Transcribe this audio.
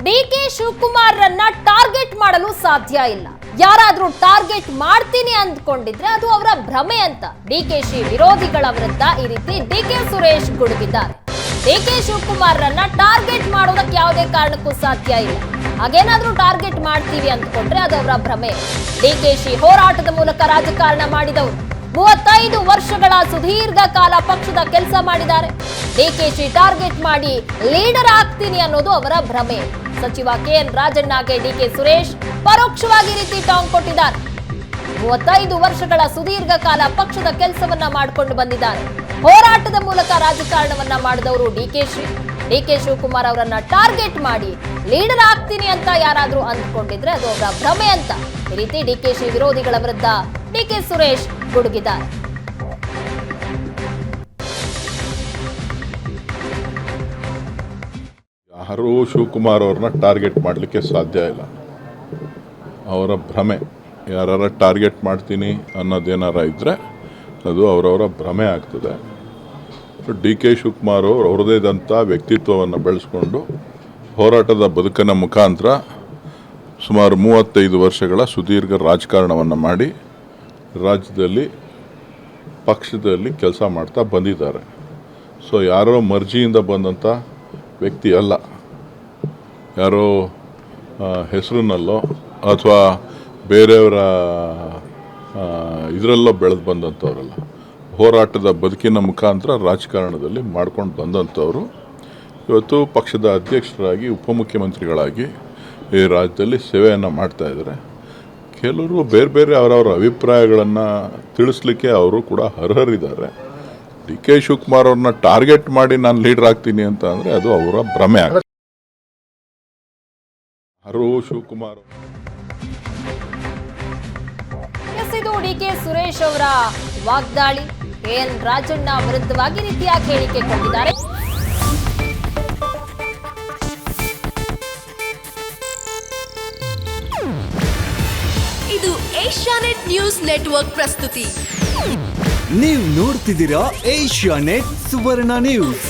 DK ಶಿವಕುಮಾರ್ರನ್ನ target ಮಾಡಲು ಸಾಧ್ಯ ಇಲ್ಲ. ಯಾರಾದ್ರೂ ಟಾರ್ಗೆಟ್ ಮಾಡ್ತೀನಿ ಅಂದ್ಕೊಂಡಿದ್ರೆ ಅದು ಅವರ ಭ್ರಮೆ ಅಂತ ಡಿಕೆಶಿ ವಿರೋಧಿಗಳ ವಿರುದ್ಧ ಈ ರೀತಿ ಡಿಕೆ ಸುರೇಶ್ ಗುಡುಗಿದ್ದಾರೆ. ಡಿಕೆ ಶಿವಕುಮಾರ್ರನ್ನ ಟಾರ್ಗೆಟ್ ಮಾಡೋದಕ್ಕೆ ಯಾವುದೇ ಕಾರಣಕ್ಕೂ ಸಾಧ್ಯ ಇಲ್ಲ. ಹಾಗೇನಾದ್ರೂ ಟಾರ್ಗೆಟ್ ಮಾಡ್ತೀವಿ ಅಂದ್ಕೊಂಡ್ರೆ ಅದು ಅವರ ಭ್ರಮೆ. ಡಿಕೆಶಿ ಹೋರಾಟದ ಮೂಲಕ ರಾಜಕಾರಣ ಮಾಡಿದವರು. 35 ವರ್ಷಗಳ ಸುದೀರ್ಘ ಕಾಲ ಪಕ್ಷದ ಕೆಲಸ ಮಾಡಿದ್ದಾರೆ. ಡಿಕೆಶಿ ಟಾರ್ಗೆಟ್ ಮಾಡಿ ಲೀಡರ್ ಆಗ್ತೀನಿ ಅನ್ನೋದು ಅವರ ಭ್ರಮೆ. ಸಚಿವ ಕೆಎನ್ ರಾಜಣ್ಣಗೆ ಡಿಕೆ ಸುರೇಶ್ ಪರೋಕ್ಷವಾಗಿ ರೀತಿ ಟಾಂಗ್ ಕೊಟ್ಟಿದ್ದಾರೆ. 35 ವರ್ಷಗಳ ಸುದೀರ್ಘ ಕಾಲ ಪಕ್ಷದ ಕೆಲಸವನ್ನ ಮಾಡಿಕೊಂಡು ಬಂದಿದ್ದಾರೆ. ಹೋರಾಟದ ಮೂಲಕ ರಾಜಕಾರಣವನ್ನ ಮಾಡಿದವರು ಡಿಕೆ ಶಿವಕುಮಾರ್ ಅವರನ್ನ ಟಾರ್ಗೆಟ್ ಮಾಡಿ ಲೀಡರ್ ಆಗ್ತೀನಿ ಅಂತ ಯಾರಾದ್ರೂ ಅಂದ್ಕೊಂಡಿದ್ರೆ ಅದು ಅವರ ಭ್ರಮೆ ಅಂತ ಈ ರೀತಿ ಡಿಕೆಶಿ ವಿರೋಧಿಗಳ ವಿರುದ್ಧ ಡಿಕೆ ಸುರೇಶ್ ಗುಡುಗಿದ್ದಾರೆ. ಯಾರೂ ಶಿವಕುಮಾರ್ ಅವ್ರನ್ನ ಟಾರ್ಗೆಟ್ ಮಾಡಲಿಕ್ಕೆ ಸಾಧ್ಯ ಇಲ್ಲ. ಅವರ ಭ್ರಮೆ. ಯಾರ ಟಾರ್ಗೆಟ್ ಮಾಡ್ತೀನಿ ಅನ್ನೋದೇನಾರ ಇದ್ದರೆ ಅದು ಅವರವರ ಭ್ರಮೆ ಆಗ್ತದೆ. ಡಿ ಕೆ ಶಿವಕುಮಾರ್ ಅವರು ಅವ್ರದ್ದೇ ಆದಂಥ ವ್ಯಕ್ತಿತ್ವವನ್ನು ಬೆಳೆಸ್ಕೊಂಡು ಹೋರಾಟದ ಬದುಕಿನ ಮುಖಾಂತರ ಸುಮಾರು 35 ವರ್ಷಗಳ ಸುದೀರ್ಘ ರಾಜಕಾರಣವನ್ನು ಮಾಡಿ ರಾಜ್ಯದಲ್ಲಿ ಪಕ್ಷದಲ್ಲಿ ಕೆಲಸ ಮಾಡ್ತಾ ಬಂದಿದ್ದಾರೆ. ಸೊ ಯಾರೋ ಮರ್ಜಿಯಿಂದ ಬಂದಂಥ ವ್ಯಕ್ತಿ ಅಲ್ಲ. ಯಾರೋ ಹೆಸರಿನಲ್ಲೋ ಅಥವಾ ಬೇರೆಯವರ ಇದರಲ್ಲೋ ಬೆಳೆದು ಬಂದಂಥವ್ರಲ್ಲ. ಹೋರಾಟದ ಬದುಕಿನ ಮುಖಾಂತರ ರಾಜಕಾರಣದಲ್ಲಿ ಮಾಡ್ಕೊಂಡು ಬಂದಂಥವರು ಇವತ್ತು ಪಕ್ಷದ ಅಧ್ಯಕ್ಷರಾಗಿ ಉಪಮುಖ್ಯಮಂತ್ರಿಗಳಾಗಿ ಈ ರಾಜ್ಯದಲ್ಲಿ ಸೇವೆಯನ್ನು ಮಾಡ್ತಾಯಿದ್ದಾರೆ. ಕೆಲವರು ಬೇರೆ ಬೇರೆ ಅವರವರ ಅಭಿಪ್ರಾಯಗಳನ್ನು ತಿಳಿಸ್ಲಿಕ್ಕೆ ಅವರು ಕೂಡ ಅರ್ಹರಿದ್ದಾರೆ. ಡಿ ಕೆ ಶಿವಕುಮಾರ್ ಅವ್ರನ್ನ ಟಾರ್ಗೆಟ್ ಮಾಡಿ ನಾನು ಲೀಡರ್ ಆಗ್ತೀನಿ ಅಂತ ಅಂದರೆ ಅದು ಅವರ ಭ್ರಮೆ ಆಗ್ತದೆ. ಶಿವಕುಮಾರ್ ಇದು ಡಿಕೆ ಸುರೇಶ್ ಅವರ ವಾಗ್ದಾಳಿ. ಕೆಎನ್ ರಾಜಣ್ಣ ವಿರುದ್ಧವಾಗಿ ರೀತಿಯಾಗಿ ಹೇಳಿಕೆ ಕೊಟ್ಟಿದ್ದಾರೆ. ಇದು ಏಷ್ಯಾನೆಟ್ ನ್ಯೂಸ್ ನೆಟ್ವರ್ಕ್ ಪ್ರಸ್ತುತಿ. ನೀವು ನೋಡ್ತಿದ್ದೀರಾ ಏಷ್ಯಾನೆಟ್ ಸುವರ್ಣ ನ್ಯೂಸ್.